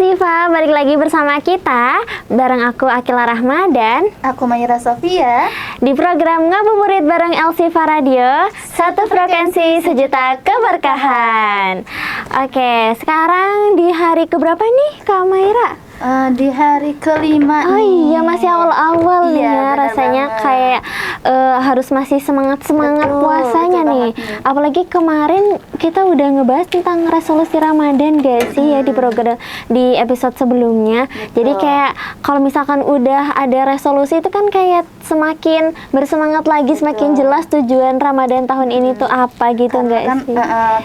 Elsifa, balik lagi bersama kita bareng aku Akila Rahma dan aku Mayra Sofia di program Ngabuburit bareng Elsifa Radio, satu frekuensi sejuta keberkahan. Oke, sekarang di hari keberapa nih Kak Mayra? Di hari kelima Oh nih. iya, masih awal-awal nih Iya, ya. benar Rasanya banget. kayak harus masih semangat-semangat Betul, puasanya betul nih. banget nih. Apalagi kemarin kita udah ngebahas tentang resolusi Ramadan gak sih ya di program di episode sebelumnya. Jadi kayak kalau misalkan udah ada resolusi itu kan kayak semakin bersemangat lagi, semakin jelas tujuan Ramadan tahun ini tuh apa gitu Karena nggak kan, sih?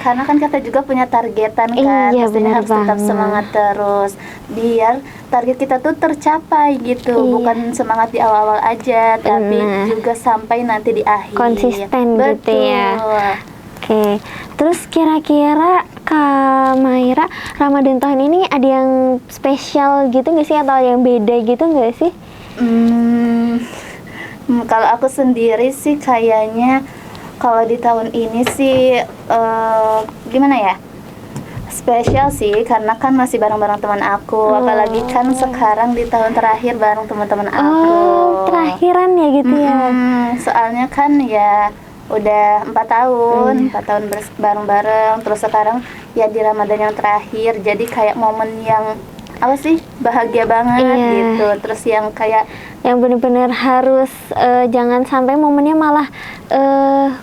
karena kan kita juga punya targetan kan. Iya, Pastinya benar harus tetap banget. semangat terus biar target kita tuh tercapai gitu. Iya. Bukan semangat di awal-awal aja, tapi Benar. juga sampai nanti di akhir. Konsisten gitu ya. Betul. Oke, terus kira-kira Kak Mayra, Ramadan tahun ini ada yang spesial gitu nggak sih, atau yang beda gitu nggak sih? Kalau aku sendiri sih kayaknya kalau di tahun ini sih gimana ya? Spesial sih karena kan masih bareng-bareng teman aku, apalagi kan sekarang di tahun terakhir bareng teman-teman aku. Oh, terakhiran ya gitu ya? Soalnya kan ya udah 4 tahun, 4 tahun bareng-bareng, terus sekarang ya di Ramadan yang terakhir, jadi kayak momen yang apa sih, bahagia banget Iya. gitu. Terus yang kayak Yang benar-benar harus jangan sampai momennya malah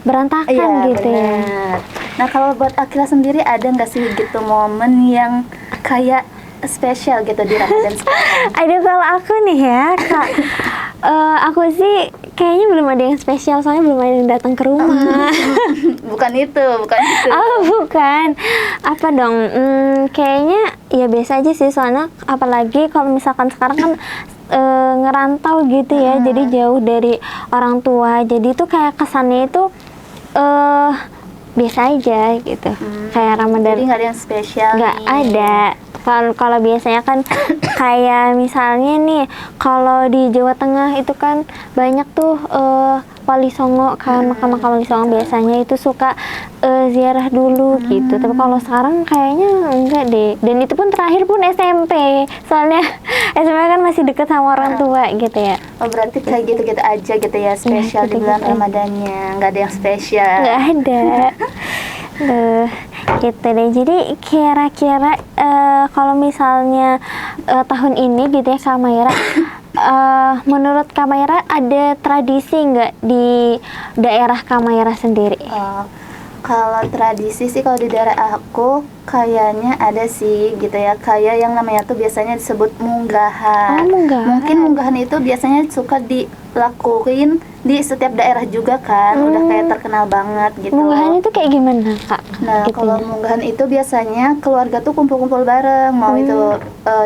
berantakan gitu ya. bener. Nah kalau buat Akila sendiri ada nggak sih gitu momen yang kayak spesial gitu di Ramadan sekarang? Ada, kalau aku nih ya Kak, aku sih kayaknya belum ada yang spesial, soalnya belum ada yang datang ke rumah. bukan itu. Oh bukan, apa dong? Kayaknya ya biasa aja sih, soalnya apalagi kalau misalkan sekarang kan ngerantau gitu ya, jadi jauh dari orang tua, jadi tuh kayak kesannya itu biasa aja gitu. Kayak Ramadan Jadi nggak ada yang spesial nggak nih. ada. Kalau biasanya kan kayak misalnya nih, kalau di Jawa Tengah itu kan banyak tuh Wali Songo kan, makam-makam Wali Songo biasanya itu suka ziarah dulu gitu. Tapi kalau sekarang kayaknya enggak deh. Dan itu pun terakhir pun SMP. Soalnya SMP kan masih deket sama orang tua gitu ya. Oh berarti kayak gitu-gitu aja gitu ya, spesial di bulan gitu-gitu. Ramadannya, nggak ada yang spesial. Nggak ada. Gitu deh. Jadi kira-kira kalau misalnya tahun ini gitu ya Kak Mayra, menurut Kak Mayra ada tradisi nggak di daerah Kak Mayra sendiri? Kalau tradisi sih kalau di daerah aku kayaknya ada sih gitu ya, kayak yang namanya tuh biasanya disebut munggahan. Oh, munggahan. Mungkin munggahan itu biasanya suka dilakuin di setiap daerah juga kan, udah kayak terkenal banget gitu. Munggahan itu kayak gimana Kak? Nah, Itunya. kalau munggahan itu biasanya keluarga tuh kumpul-kumpul bareng, mau itu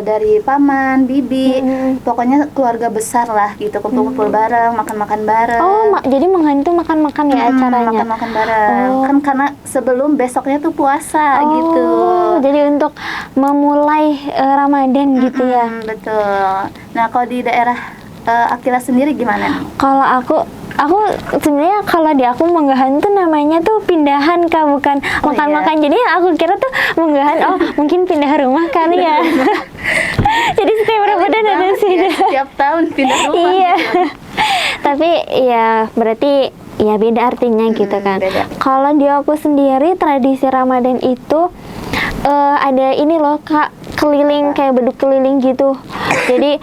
dari paman, bibi, pokoknya keluarga besar lah gitu, kumpul-kumpul bareng, makan-makan bareng. Oh, jadi munggahan itu makan-makan ya acaranya? Makan-makan bareng. Oh. Kan karena sebelum besoknya tuh puasa gitu. Oh, jadi untuk memulai Ramadan gitu ya? Betul. Nah, kalau di daerah Akila sendiri gimana nih? Kalau aku sebenarnya kalau di aku munggahan tuh namanya tuh pindahan Kak, bukan makan-makan. Jadi aku kira tuh munggahan, oh mungkin pindah rumah kali ya. Jadi setiap Ramadan ada sih. Ya, setiap tahun pindah rumah. Iya. Gitu. Tapi ya berarti ya beda artinya gitu kan. beda. Kalau di aku sendiri tradisi Ramadan itu ada ini loh Kak, keliling kayak beduk keliling gitu. Jadi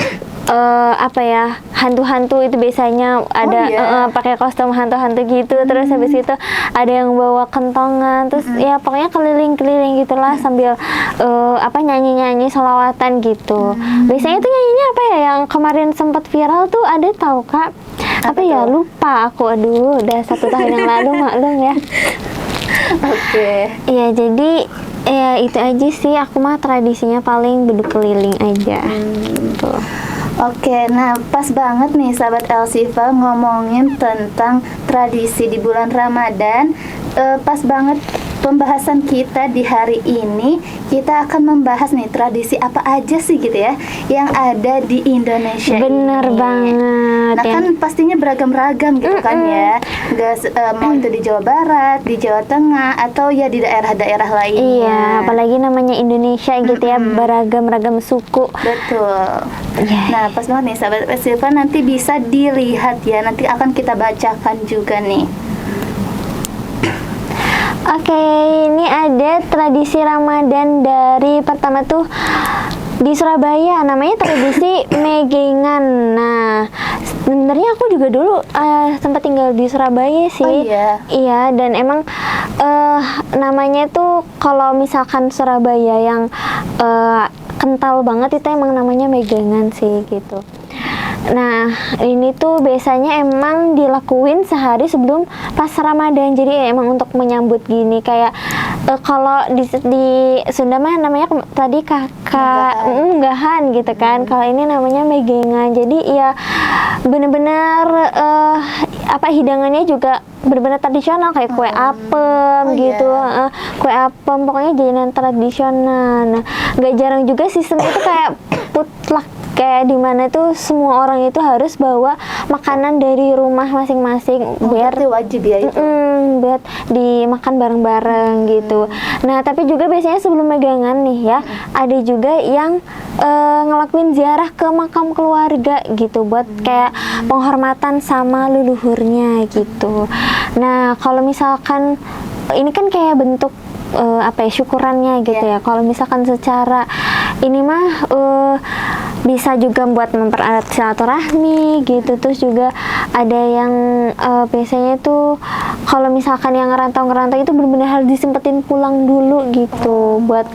apa ya, hantu-hantu itu biasanya ada pakai kostum hantu-hantu gitu. Terus habis itu ada yang bawa kentongan, terus ya pokoknya keliling-keliling gitulah sambil nyanyi-nyanyi sholawatan gitu. Biasanya itu nyanyinya apa ya, yang kemarin sempat viral tuh ada, tahu Kak? Apa ya, lupa aku, aduh udah 1 tahun yang lalu, maklum ya. Oke. Iya, jadi ya itu aja sih, aku mah tradisinya paling beduk keliling aja. Tuh. Oke, nah pas banget nih sahabat Elsifa ngomongin tentang tradisi di bulan Ramadan. Pas banget pembahasan kita di hari ini, kita akan membahas nih tradisi apa aja sih gitu ya yang ada di Indonesia. Bener ini. banget. Nah kan pastinya beragam-ragam gitu kan ya. Mau itu di Jawa Barat, di Jawa Tengah, atau ya di daerah-daerah lainnya. Iya, apalagi namanya Indonesia gitu ya, beragam-ragam suku. Betul. Iya. Nah, pas banget nih sahabat Silva, nanti bisa dilihat ya. Nanti akan kita bacakan juga nih. Oke, ini ada tradisi Ramadan dari pertama tuh di Surabaya, namanya tradisi Megengan. Nah, sebenarnya aku juga dulu sempat tinggal di Surabaya sih. Oh iya. Iya, dan emang namanya tuh kalau misalkan Surabaya yang kental banget itu emang namanya Megengan sih gitu. Nah, ini tuh biasanya emang dilakuin sehari sebelum pas Ramadan. Jadi emang untuk menyambut gini kayak kalau di Sunda mah namanya tadi kakak unggahan gitu kan. Kalau ini namanya Megengan. Jadi ya bener-bener hidangannya juga benar-benar tradisional kayak kue apem gitu, kue apem, pokoknya jajanan tradisional. Nah, nggak jarang juga sistemnya itu kayak potluck, kayak dimana tuh semua orang itu harus bawa makanan dari rumah masing-masing biar wajib ya itu. Biar dimakan bareng-bareng gitu. Nah, tapi juga biasanya sebelum megangan nih ya, ada juga yang ngelakuin ziarah ke makam keluarga gitu buat kayak penghormatan sama leluhurnya gitu. Nah, kalau misalkan ini kan kayak bentuk syukurannya gitu ya. Kalau misalkan secara ini mah bisa juga buat mempererat silaturahmi gitu. Terus juga ada yang biasanya tuh kalau misalkan yang ngerantau itu benar-benar harus disempetin pulang dulu gitu buat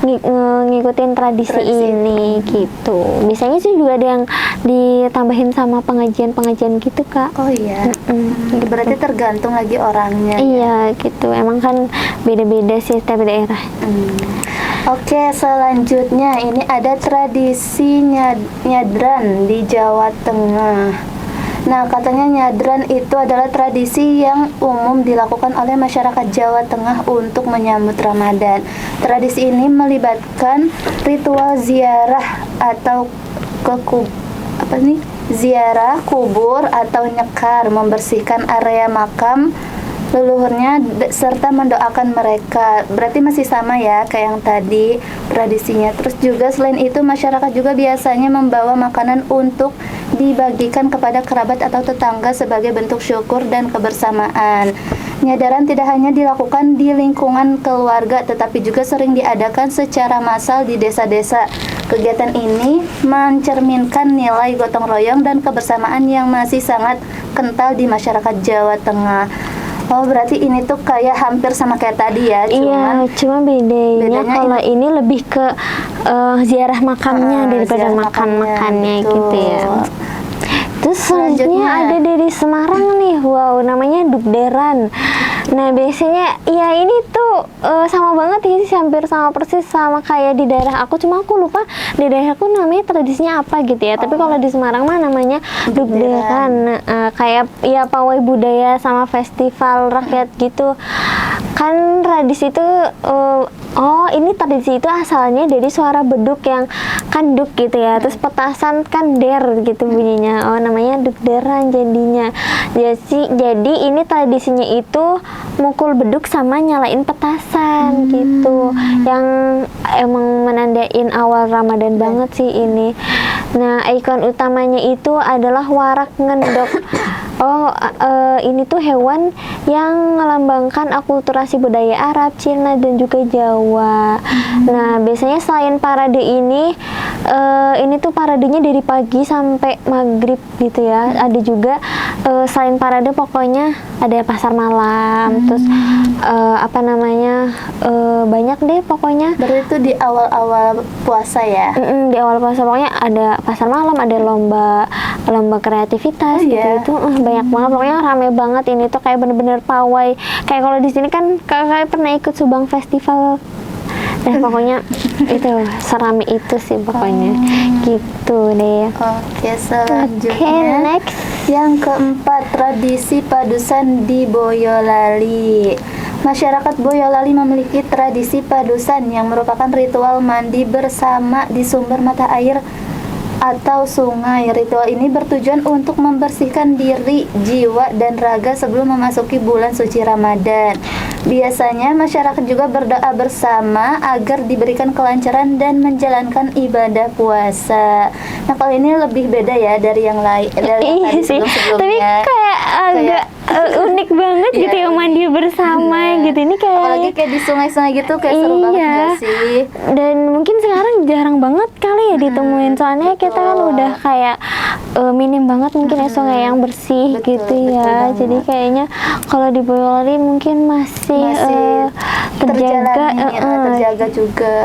ngikutin tradisi ini gitu. Biasanya sih juga ada yang ditambahin sama pengajian gitu, Kak. Oh iya. Berarti tergantung lagi orangnya. Iya gitu. Emang kan beda-beda sih setiap daerah. Oke, selanjutnya ini ada tradisi nyadran di Jawa Tengah. Nah, katanya nyadran itu adalah tradisi yang umum dilakukan oleh masyarakat Jawa Tengah untuk menyambut Ramadan. Tradisi ini melibatkan ritual ziarah atau ziarah kubur atau nyekar, membersihkan area makam leluhurnya serta mendoakan mereka. Berarti masih sama ya kayak yang tadi tradisinya. Terus juga selain itu masyarakat juga biasanya membawa makanan untuk dibagikan kepada kerabat atau tetangga sebagai bentuk syukur dan kebersamaan. Nyadaran tidak hanya dilakukan di lingkungan keluarga tetapi juga sering diadakan secara massal di desa-desa. Kegiatan ini mencerminkan nilai gotong royong dan kebersamaan yang masih sangat kental di masyarakat Jawa Tengah. Oh, berarti ini tuh kayak hampir sama kayak tadi ya, cuma bedanya kalau ini lebih ke ziarah makamnya daripada makan-makannya gitu ya. Terus selanjutnya ada dari Semarang nih, wow, namanya Dukderan. Nah, biasanya ya ini tuh sama banget ya sih, hampir sama persis sama kayak di daerah aku, cuma aku lupa di daerahku namanya tradisinya apa gitu ya. Tapi kalau di Semarang mah namanya Dukderan. Kayak ya pawai budaya sama festival rakyat gitu. Kan tradisi itu ini tradisi itu asalnya dari suara beduk yang kanduk gitu ya. Terus petasan kan der gitu bunyinya. Oh, namanya Dukderan jadinya. Jadi ini tradisinya itu mukul beduk sama nyalain petasan gitu. Yang emang menandain awal Ramadan banget sih ini. Nah, ikon utamanya itu adalah warak ngendok. Ini tuh hewan yang melambangkan akulturasi budaya Arab, Cina, dan juga Jawa. Nah, biasanya selain parade ini tuh paradenya dari pagi sampai maghrib gitu ya. Ada juga selain parade pokoknya ada pasar malam, terus banyak deh pokoknya. Berarti itu di awal-awal puasa ya? Di awal puasa pokoknya ada pasar malam, ada lomba kreativitas gitu. Banyak banget, pokoknya rame banget. Ini tuh kayak bener-bener pawai. Kayak kalau di sini kan kakak pernah ikut Subang Festival. Nah, pokoknya itu serami itu sih pokoknya. Gitu deh. Oke, selanjutnya next. Yang keempat, tradisi padusan di Boyolali. Masyarakat Boyolali memiliki tradisi padusan yang merupakan ritual mandi bersama di sumber mata air atau sungai. Ritual ini bertujuan untuk membersihkan diri, jiwa, dan raga sebelum memasuki bulan suci Ramadan. Biasanya masyarakat juga berdoa bersama agar diberikan kelancaran dan menjalankan ibadah puasa. Nah, kalau ini lebih beda ya dari yang lain, dari yang tadi sih, sebelum-sebelumnya. tapi kayak agak unik banget Iya, gitu ya, mandi bersama gitu. Ini kayak apalagi kayak di sungai-sungai gitu, kayak seru banget Iya. gak sih? Dan mungkin sekarang jarang banget kali ya ditemuin, soalnya kita kan betul. udah kayak minim banget mungkin ya sungai yang bersih Betul, gitu betul ya. banget. Jadi kayaknya kalau di Boyolali mungkin masih, terjaga. terjaga juga.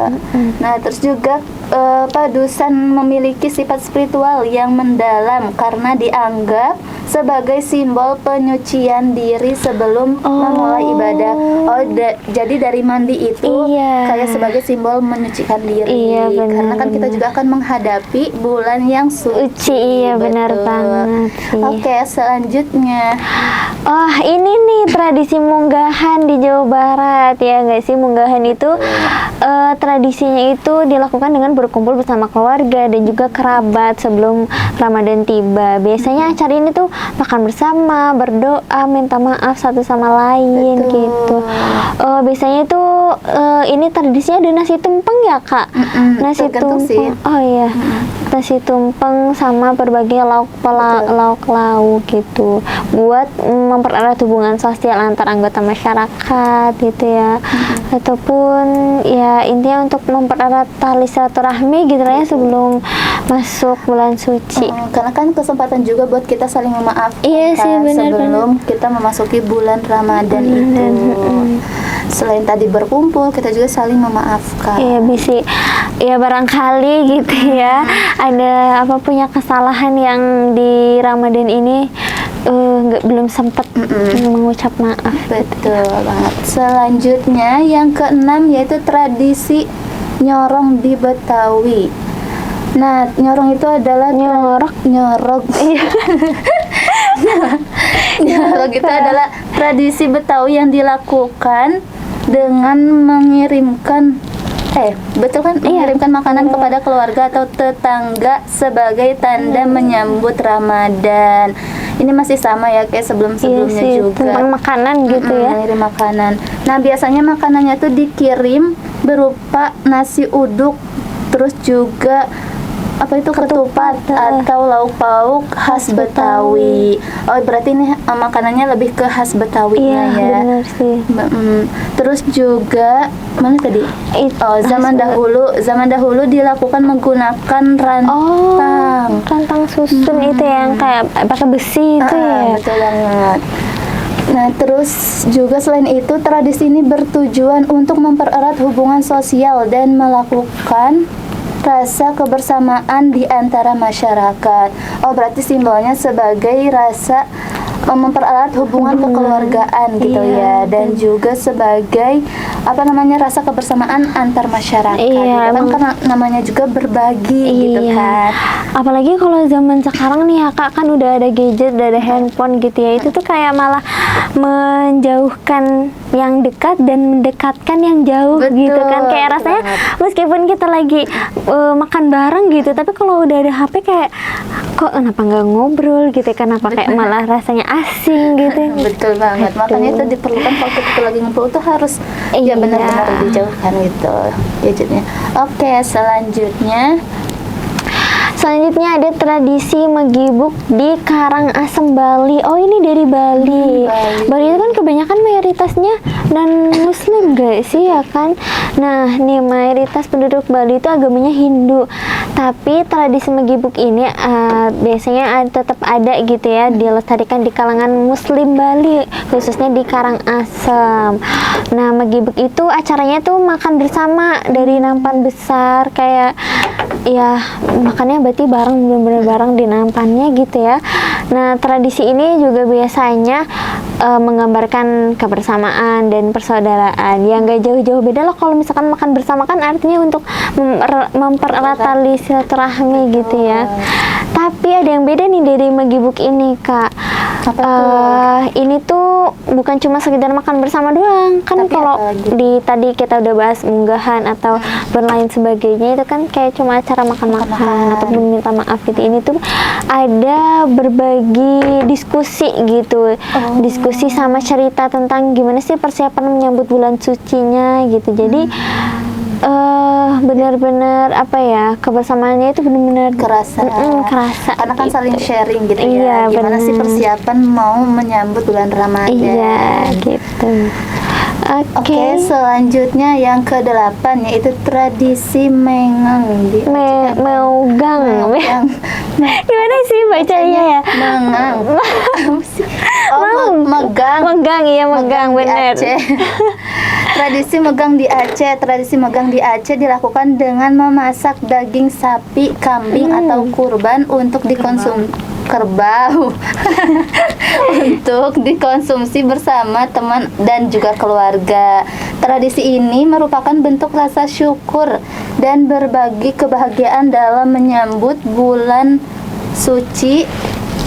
Nah, terus juga padusan memiliki sifat spiritual yang mendalam karena dianggap sebagai simbol penyucian diri sebelum memulai ibadah. Jadi dari mandi itu Iya. kayak sebagai simbol menyucikan diri. Iya, benar, karena kan kita juga akan menghadapi bulan yang suci. Iya, benar Betul. banget sih. Oke, selanjutnya. Oh, ini nih tradisi munggahan di Jawa Barat ya nggak sih? Munggahan itu tradisinya itu dilakukan dengan berkumpul bersama keluarga dan juga kerabat sebelum Ramadan tiba. Biasanya acara ini tuh makan bersama, berdoa, minta maaf satu sama lain. Betul. Gitu. Biasanya itu ini tradisinya ada nasi tumpeng ya Kak? Nasi tergantung sih. tumpeng. Oh iya. Nasi tumpeng sama berbagai lauk gitu buat mempererat hubungan sosial antar anggota masyarakat gitu ya. Ataupun ya intinya untuk mempererat tali silaturahmi gitu lah ya sebelum masuk bulan suci. Karena kan kesempatan juga buat kita saling memaafkan. Iya sih, benar, sebelum kita memasuki bulan Ramadan itu. Selain tadi berkumpul, kita juga saling memaafkan. Iya bisa, ya barangkali gitu ya ada apa punya kesalahan yang di Ramadan ini belum sempat mengucap maaf. Betul banget. Selanjutnya yang keenam yaitu tradisi nyorong di Betawi. Nah, nyorong itu adalah nyorok. Nyorok itu adalah tradisi Betawi yang dilakukan dengan mengirimkan betul kan? Mengirimkan makanan kepada keluarga atau tetangga sebagai tanda menyambut Ramadan. Ini masih sama ya kayak sebelum-sebelumnya juga. Tentang makanan gitu ya. Mengirim makanan. Nah, biasanya makanannya tuh dikirim berupa nasi uduk, terus juga apa itu ketupat atau lauk pauk khas Betawi. Oh, berarti ini makanannya lebih ke khas Betawinya ya. Iya, benar sih. Terus juga mana tadi? Zaman dahulu dilakukan menggunakan rantang. Rantang susun itu yang kayak pakai besi itu ya. Betul banget. Nah, terus juga selain itu tradisi ini bertujuan untuk mempererat hubungan sosial dan melakukan rasa kebersamaan di antara masyarakat. Oh, berarti simbolnya sebagai rasa mempererat hubungan kekeluargaan gitu ya, dan juga sebagai rasa kebersamaan antar masyarakat. Iya, gitu kan karena namanya juga berbagi gitu kan. Apalagi kalau zaman sekarang nih ya Kak, kan udah ada gadget, udah ada handphone gitu ya. Itu tuh kayak malah menjauhkan yang dekat dan mendekatkan yang jauh. Betul, gitu kan. Kayak betul rasanya banget. meskipun kita lagi makan bareng gitu, tapi kalau udah ada HP kayak kok kenapa nggak ngobrol gitu, kenapa kayak malah rasanya asing gitu. Betul banget. Makanya itu diperlukan kalau kita lagi ngumpul tuh harus Iya. benar-benar dijauhkan gitu gadgetnya. Oke, Selanjutnya ada tradisi megibuk di Karangasem, Bali. Oh, ini dari Bali. Bali itu kan kebanyakan mayoritasnya non Muslim gak sih ya kan? Nah, nih mayoritas penduduk Bali itu agamanya Hindu. Tapi tradisi megibuk ini biasanya tetap ada gitu ya, dilestarikan di kalangan Muslim Bali, khususnya di Karangasem. Nah, megibuk itu acaranya tuh makan bersama dari nampan besar, kayak ya makannya berarti bareng, bener-bener bareng di nampannya gitu ya. Nah, tradisi ini juga biasanya menggambarkan kebersamaan dan persaudaraan yang gak jauh-jauh beda lah. Kalau misalkan makan bersama kan artinya untuk mempererat tali silaturahmi gitu ya. Tapi ada yang beda nih dari megibuk ini Kak. Apa tuh? Ini tuh bukan cuma sekedar makan bersama doang. Kan Tapi kalau apa lagi? di tadi kita udah bahas munggahan atau berlain sebagainya itu kan kayak cuma acara makan-makan Makan-makan. ataupun minta maaf gitu. Ini tuh ada berbagi diskusi gitu. Diskusi sama cerita tentang gimana sih persiapan menyambut bulan sucinya gitu. Jadi benar-benar apa ya, kebersamaannya itu benar-benar Kerasa. kerasa Karena kan gitu. saling sharing gitu Iya, ya. Gimana sih benar. persiapan mau menyambut bulan Ramadan. Iya gitu. Oke, selanjutnya yang ke-8 yaitu tradisi mengang di Meugang. Mengang. Gimana sih bacanya ya? Mengang. Apa sih? Oh, megang. Megang, iya megang, di bener. Aceh. Tradisi megang di Aceh. Tradisi megang di Aceh dilakukan dengan memasak daging sapi, kambing atau kurban untuk kerbau untuk dikonsumsi bersama teman dan juga keluarga. Tradisi ini merupakan bentuk rasa syukur dan berbagi kebahagiaan dalam menyambut bulan suci.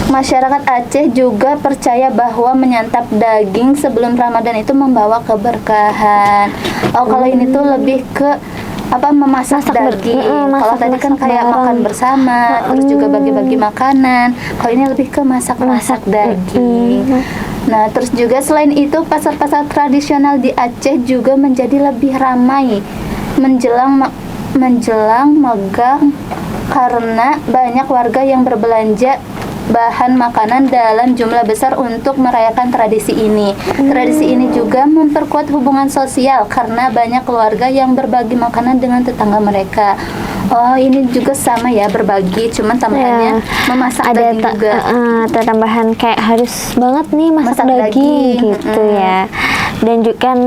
Masyarakat Aceh juga percaya bahwa menyantap daging sebelum Ramadan itu membawa keberkahan. Oh, kalau ini tuh lebih ke apa, memasak daging. Kalau tadi kan kayak bareng. makan bersama, terus juga bagi-bagi makanan. Kalau ini lebih ke masak daging. Nah, terus juga selain itu pasar-pasar tradisional di Aceh juga menjadi lebih ramai menjelang megang karena banyak warga yang berbelanja bahan makanan dalam jumlah besar untuk merayakan tradisi ini. Tradisi ini juga memperkuat hubungan sosial karena banyak keluarga yang berbagi makanan dengan tetangga mereka. Oh, ini juga sama ya, berbagi, cuman tambahannya memasak ada daging juga. ada tambahan kayak harus banget nih masak daging gitu ya. Dan juga kan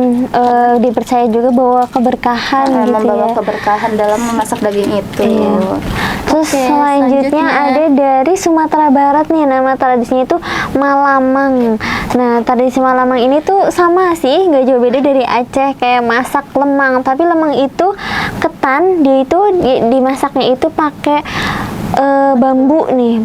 dipercaya juga bahwa keberkahan gitu membawa ya. keberkahan dalam memasak daging itu. Iya. Terus Oke, selanjutnya ada dari Sumatera Barat nih, nama tradisinya itu Malamang. Nah, tradisi Malamang ini tuh sama sih, nggak jauh beda dari Aceh, kayak masak lemang. Tapi lemang itu ketan, dia itu dimasaknya itu pakai bambu nih,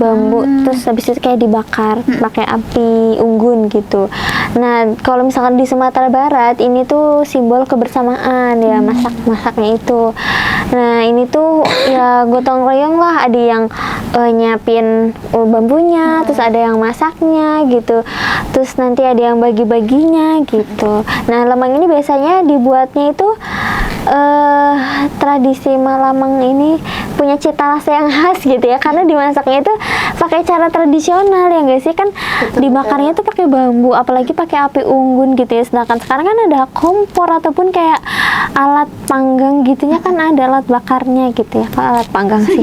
terus habis itu kayak dibakar pakai api unggun gitu. Nah, kalau misalkan di Sumatera Barat ini tuh simbol kebersamaan ya, masaknya itu. Nah, ini tuh ya gotong royong lah, ada yang nyiapin bambunya, terus ada yang masaknya gitu, terus nanti ada yang bagi-baginya gitu. Nah, lemang ini biasanya dibuatnya itu tradisi Malamang ini punya cita rasa yang khas gitu ya, karena dimasaknya itu pakai cara tradisional ya nggak sih, kan dibakarnya tuh pakai bambu, apalagi pakai api unggun gitu ya. Sedangkan sekarang kan ada kompor ataupun kayak alat panggang gitunya, kan ada alat bakarnya gitu ya. Kalau alat panggang sih.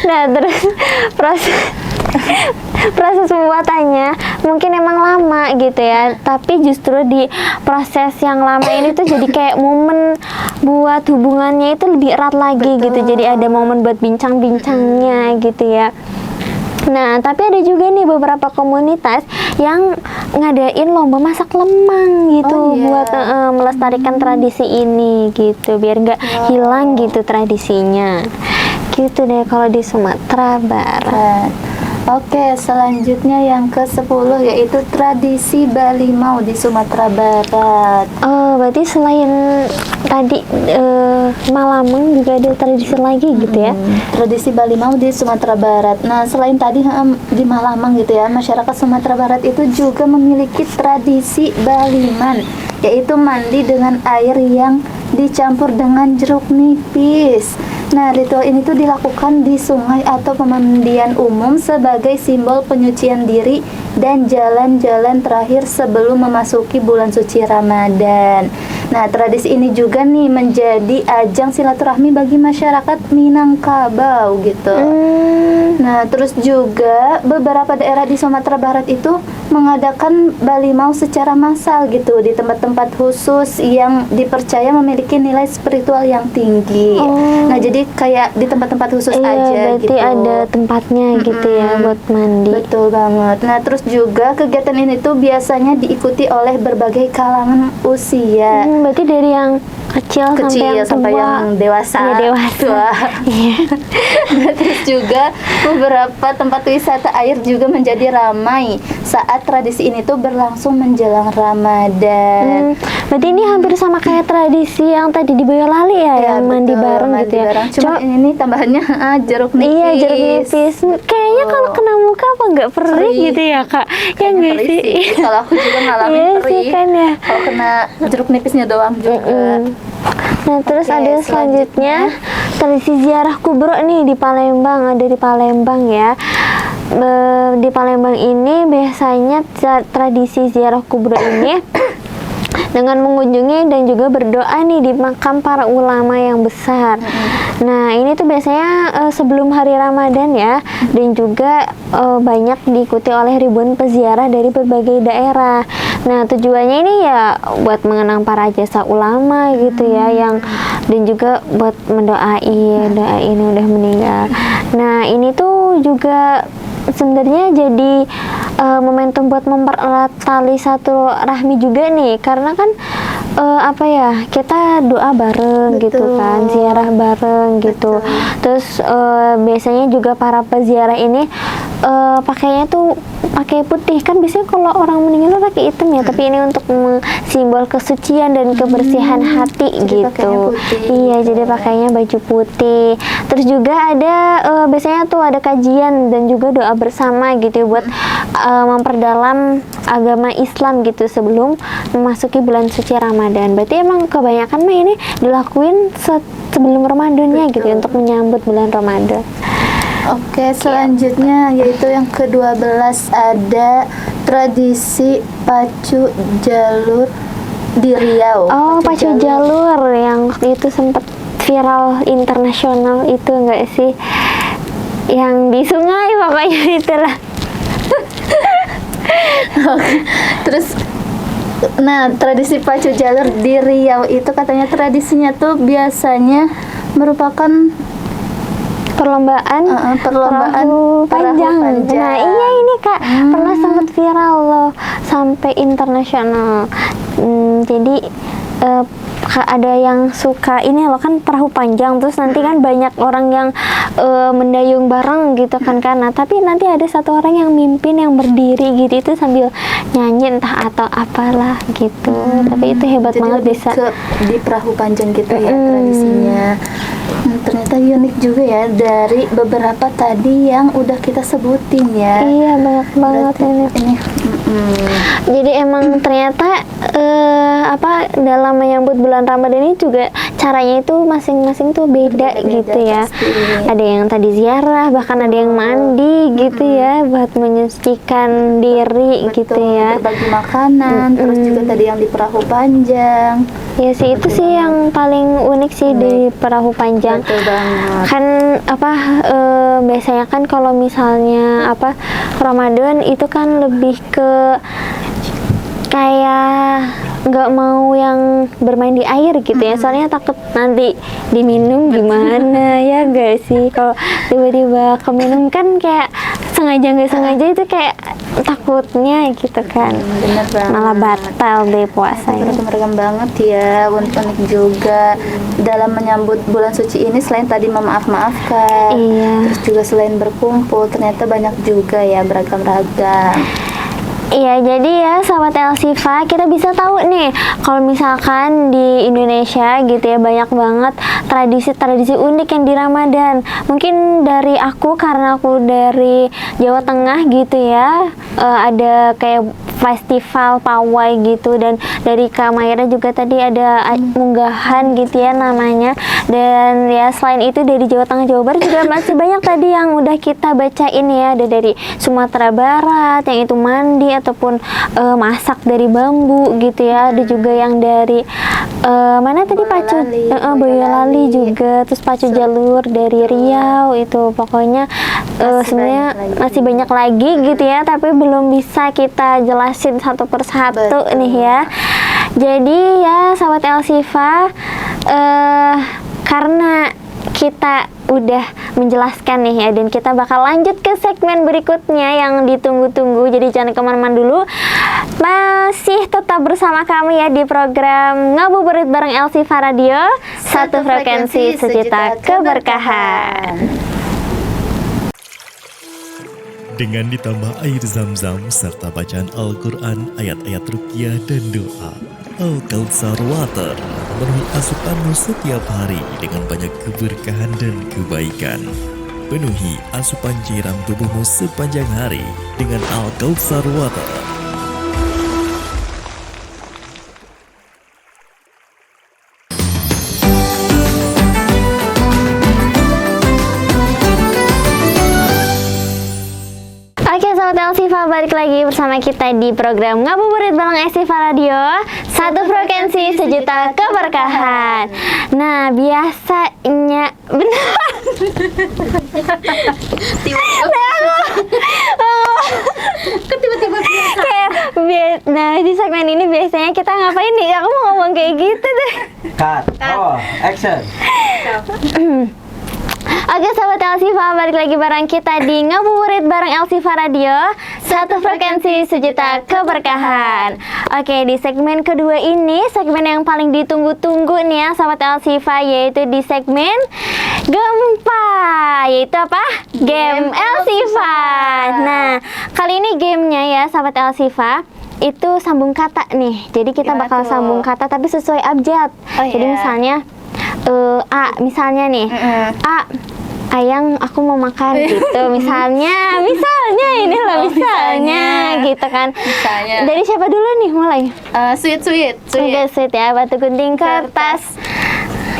Nah, terus proses pembuatannya mungkin emang lama gitu ya, tapi justru di proses yang lama ini tuh jadi kayak momen buat hubungannya itu lebih erat lagi gitu. Jadi ada momen buat bincang-bincangnya gitu ya. Nah, tapi ada juga nih beberapa komunitas yang ngadain lomba masak lemang gitu, buat melestarikan tradisi ini gitu, biar nggak hilang gitu tradisinya. Gitu deh kalau di Sumatera Barat. Oke, selanjutnya yang ke-10 yaitu tradisi Balimau di Sumatera Barat. Oh, berarti selain tadi Malamang juga ada tradisi lagi gitu ya? Tradisi Balimau di Sumatera Barat. Nah, selain tadi di Malamang gitu ya, masyarakat Sumatera Barat itu juga memiliki tradisi Baliman, yaitu mandi dengan air yang dicampur dengan jeruk nipis. Nah, ritual ini tuh dilakukan di sungai atau pemandian umum sebagai simbol penyucian diri dan jalan-jalan terakhir sebelum memasuki bulan suci Ramadan. Nah, tradisi ini juga nih menjadi ajang silaturahmi bagi masyarakat Minangkabau gitu. Nah, terus juga beberapa daerah di Sumatera Barat itu mengadakan Balimau secara massal gitu di tempat-tempat khusus yang dipercaya memiliki nilai spiritual yang tinggi. Nah, jadi kayak di tempat-tempat khusus aja berarti gitu. ada tempatnya gitu ya buat mandi. Betul banget. Nah, terus juga kegiatan ini tuh biasanya diikuti oleh berbagai kalangan usia. Berarti dari yang kecil kecil sampai tua. yang dewasa. Iya, dewasa. Tua. Iya. Terus juga beberapa tempat wisata air juga menjadi ramai saat tradisi ini tuh berlangsung menjelang Ramadan. Berarti ini hampir sama kayak tradisi yang tadi di Boyolali ya, yang mandi betul, bareng mandi gitu ya. bareng. Cuma ini tambahannya jeruk nipis. Iya, jeruk nipis. Kayaknya kalau kena muka apa nggak perih gitu ya, Kak? Ya nggak Perih sih? sih. Kalau aku juga ngalamin Iya perih. sih kan ya. Kalau kena jeruk nipisnya doang juga. Nah, terus Oke, ada selanjutnya tradisi ziarah kubro nih di Palembang, ada di Palembang ya. Di Palembang ini biasanya tradisi ziarah kubro ini dengan mengunjungi dan juga berdoa nih di makam para ulama yang besar. Nah, ini tuh biasanya sebelum hari Ramadan ya, dan juga banyak diikuti oleh ribuan peziarah dari berbagai daerah. Nah, tujuannya ini ya buat mengenang para jasa ulama gitu ya, yang dan juga buat doain yang udah meninggal. Nah, ini tuh juga sebenarnya jadi momentum buat mempererat tali satu rahmi juga nih, karena kan apa ya, kita doa bareng gitu kan, ziarah bareng gitu. Terus biasanya juga para peziarah ini pakainya tuh pakai putih, kan biasanya kalau orang meninggal tuh pakai hitam ya, tapi ini untuk simbol kesucian dan kebersihan hati gitu. Iya, jadi pakainya baju putih. Terus juga ada biasanya tuh ada kajian dan juga doa bersama gitu buat memperdalam agama Islam gitu sebelum memasuki bulan suci Ramadan. Berarti emang kebanyakan mah ini dilakuin sebelum Ramadannya gitu ya, untuk menyambut bulan Ramadan. Oke, selanjutnya yaitu yang ke-12 ada tradisi pacu jalur di Riau. Oh, pacu jalur yang waktu itu sempat viral internasional itu enggak sih? Yang di sungai pokoknya itulah. Terus nah, tradisi pacu jalur di Riau itu katanya tradisinya tuh biasanya merupakan perlombaan perahu panjang. Nah, iya ini Kak, pernah sempat viral loh sampai internasional. Jadi ada yang suka ini loh kan, perahu panjang, terus nanti kan banyak orang yang mendayung bareng gitu kan. Nah, tapi nanti ada satu orang yang mimpin, yang berdiri gitu, itu sambil nyanyi entah atau apalah gitu. Tapi itu hebat jadi banget bisa di perahu panjang gitu ya tradisinya. Ternyata unik juga ya dari beberapa tadi yang udah kita sebutin ya. Iya, banyak banget ini. Jadi emang ternyata dalam menyambut bulan Ramadan ini juga caranya itu masing-masing tuh beda gitu ya. Pasti. Ada yang tadi ziarah, bahkan ada yang mandi gitu ya, buat menyucikan diri gitu ya. Berbagi makanan, terus juga tadi yang di perahu panjang. Ya sih, itu sih yang paling unik sih di perahu panjang. Betul banget. Kan biasanya kan kalau misalnya Ramadan itu kan lebih ke kayak nggak mau yang bermain di air gitu ya, soalnya takut nanti diminum gimana ya gak sih, kalau tiba-tiba keminum kan kayak sengaja nggak sengaja itu kayak takutnya gitu kan. Bener banget. Malah batal deh puasanya. Beragam banget ya, unik juga dalam menyambut bulan suci ini. Selain tadi memaaf-maafkan, terus juga selain berkumpul, ternyata banyak juga ya beragam-ragam. Iya, jadi ya sahabat Elsifa, kita bisa tahu nih kalau misalkan di Indonesia gitu ya banyak banget tradisi-tradisi unik yang di Ramadan. Mungkin dari aku, karena aku dari Jawa Tengah gitu ya, ada kayak festival pawai gitu, dan dari Kak Maira juga tadi ada unggahan gitu ya namanya. Dan ya selain itu dari Jawa Tengah, Jawa Barat juga masih banyak tadi yang udah kita bacain ya. Ada dari Sumatera Barat yang itu mandi ataupun masak dari bambu gitu ya. Ada juga yang dari mana tadi pacu Boyolali juga, terus pacu jalur dari Riau itu. Pokoknya sebenarnya masih banyak lagi gitu ya, tapi belum bisa kita jelasin satu persatu nih ya. Jadi ya sahabat Elsifa, karena kita udah menjelaskan nih ya, dan kita bakal lanjut ke segmen berikutnya yang ditunggu-tunggu, jadi jangan kemana-mana dulu. Masih tetap bersama kami ya di program Ngabuburit bareng Elsifa Radio. Satu frekuensi sejuta keberkahan. Dengan ditambah air zam-zam serta bacaan Al-Quran, ayat-ayat ruqyah dan doa, Al-Kautsar Water memenuhi asupanmu setiap hari dengan banyak keberkahan dan kebaikan. Penuhi asupan cairan tubuhmu sepanjang hari dengan Al-Kautsar Water. Elsifa balik lagi bersama kita di program Ngabuburit bareng Elsifa Radio. Satu frekuensi sejuta keberkahan. Nah, biasanya Tiba-tiba nah, di segmen ini biasanya kita ngapain nih? Aku mau ngomong kayak gitu deh. Cut. Oh, action. Oke sahabat Elsifa, balik lagi bareng kita di Ngabuburit bareng Elsifa Radio. Satu frekuensi sejuta keberkahan. Oke, di segmen kedua ini, segmen yang paling ditunggu-tunggu nih ya sahabat Elsifa, yaitu di segmen Gempa. Yaitu apa? Game Elsifa. Nah, kali ini gamenya ya sahabat Elsifa, itu sambung kata nih. Jadi kita Gimana bakal tuh? sambung kata tapi sesuai abjad. Oh, Jadi iya. misalnya A, misalnya nih, A, ayang aku mau makan gitu, misalnya ini loh, misalnya gitu kan. Misalnya. Dari siapa dulu nih mulai? Sweet. Oke, sweet ya, batu gunting kertas.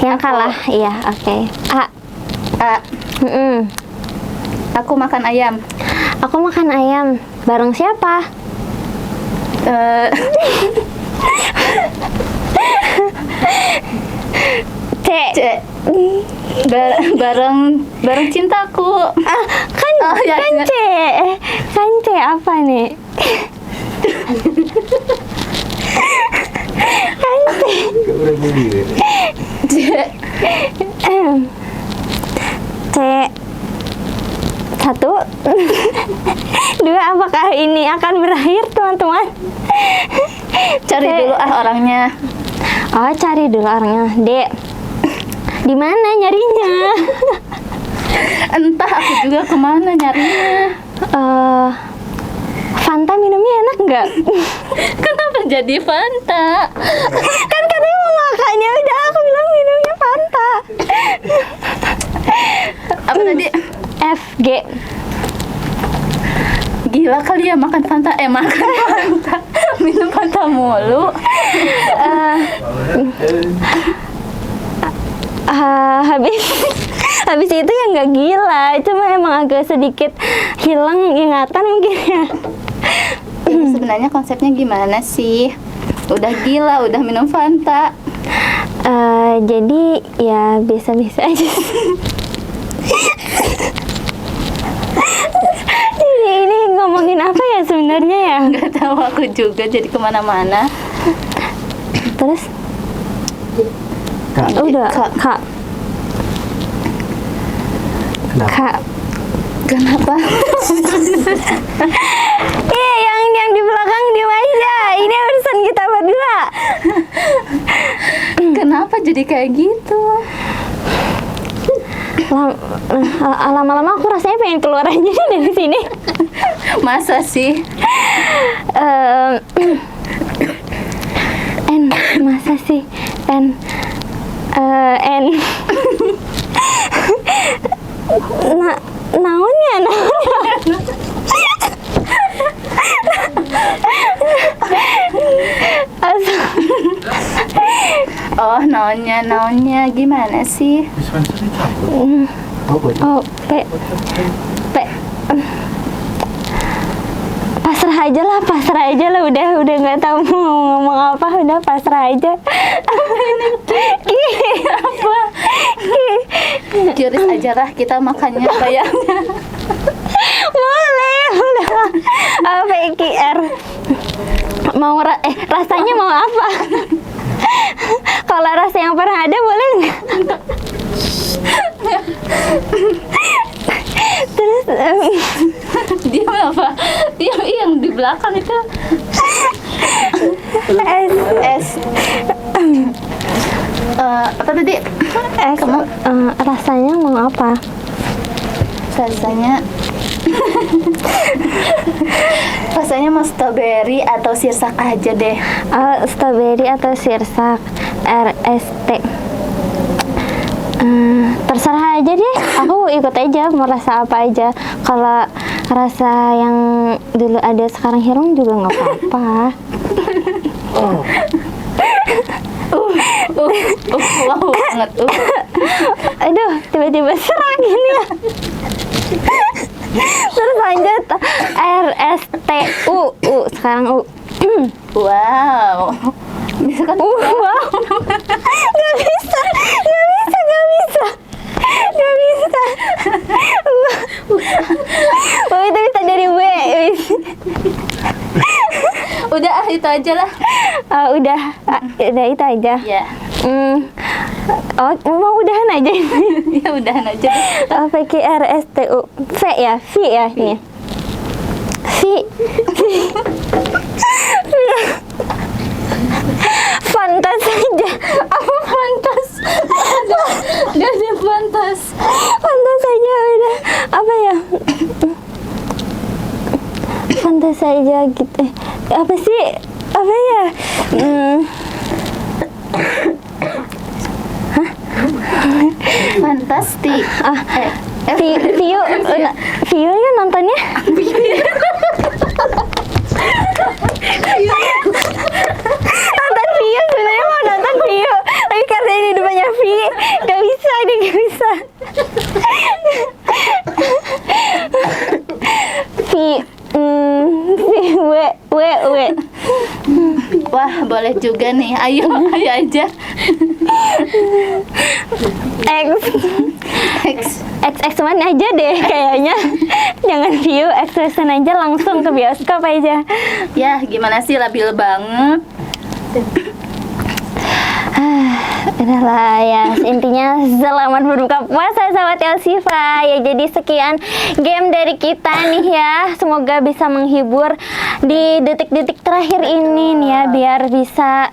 Yang Aku. kalah, iya, oke. A, mm-mm. Aku makan ayam. Aku makan ayam, bareng siapa? C. Bareng cintaku. Kan Oh, ya, kan C. Kan C apa nih? Kan C. Udah budi. C. Satu. Dua, apakah ini akan berakhir teman-teman? Cari C. dulu orangnya. Oh, cari dulu orangnya. D. Di mana nyarinya? Entah aku juga kemana nyarinya. Fanta minumnya enak nggak? Kenapa jadi Fanta? Kan katanya mau makan, ya udah aku bilang minumnya Fanta. Apa tadi? F, G. Gila kali ya makan Fanta. Makan Fanta. Minum Fanta mulu. Habis itu ya nggak gila, cuma emang agak sedikit hilang ingatan mungkin ya. Ini sebenarnya konsepnya gimana sih? Udah gila, udah minum Fanta. Jadi ya biasa-biasa aja sih. Jadi ini ngomongin apa ya sebenarnya ya? Gak tahu aku juga jadi kemana-mana. Terus Kak, udah Kak. Kak. kenapa? Kak. Kenapa? Iya, yang di belakang diem aja. Ini urusan kita berdua. Kenapa jadi kayak gitu? Lama-lama aku rasanya pengen keluar aja dari sini. Masa sih? N, masa sih? N. Naonnya. Oh, naonnya gimana sih? Oh, boleh. Oh, P. Pasrah aja lah, udah nggak tahu mau ngomong apa, udah pasrah aja. Apa? Curious aja lah kita makannya bayangnya. Boleh, udah. PQR. Mau rasanya mau apa? Kalau rasa yang pernah ada boleh nggak? Terus Dia apa? Dia yang di belakang itu. Es. Apa tadi? Es. Rasanya mau apa? Rasanya rasanya mau strawberry atau sirsak aja deh. Strawberry atau sirsak? RST. Terserah aja deh, aku ikut aja, mau rasa apa aja. Kalau rasa yang dulu ada sekarang hilang juga nggak apa-apa. Wow banget. Aduh, tiba-tiba serang gini ya. Terus lanjut RSTU, sekarang U. Wow. Bisa kan? Wow. Gak bisa. Oh, itu bisa dari W. Udah itu aja lah. Udah itu aja. Ya. Oh, mau udahan aja ini. Ya udahan aja. PQRSTU. V ya, V ya ini. V. Fantas aja. Apa fantas? Gak ada pantas. Fantas aja udah. Apa ya? Fantas aja gitu. Apa sih? Apa ya? Fantastik. View ya nontonnya? Nonton View, sebenarnya mau nonton View, tapi karena ini depannya V, gak bisa. W. Wah, boleh juga nih. Ayo aja. X mana aja deh kayaknya. Jangan View, X aja, langsung ke bioskop aja. Ya, gimana sih, labil banget. Udahlah ya, intinya selamat berbuka puasa sahabat Elsifa. Ya, jadi sekian game dari kita nih ya. Semoga bisa menghibur di detik-detik terakhir ini nih ya, biar bisa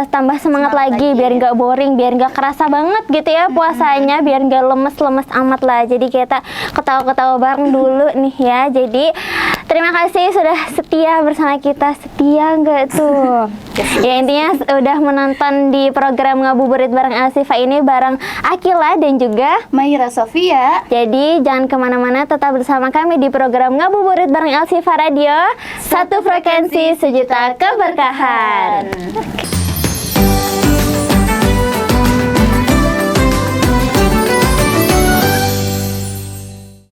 tambah semangat lagi, biar nggak boring, biar nggak kerasa banget gitu ya puasanya, biar nggak lemes-lemes amat lah. Jadi kita ketawa-ketawa bareng dulu nih ya. Jadi terima kasih sudah setia bersama kita. Setia nggak tuh? Ya, intinya udah menonton di program Ngabuburit bareng Elsifa ini bareng Akila dan juga Maira Sofia. jadi jangan kemana-mana, tetap bersama kami di program Ngabuburit bareng Elsifa Radio. Satu frekuensi, sejuta keberkahan.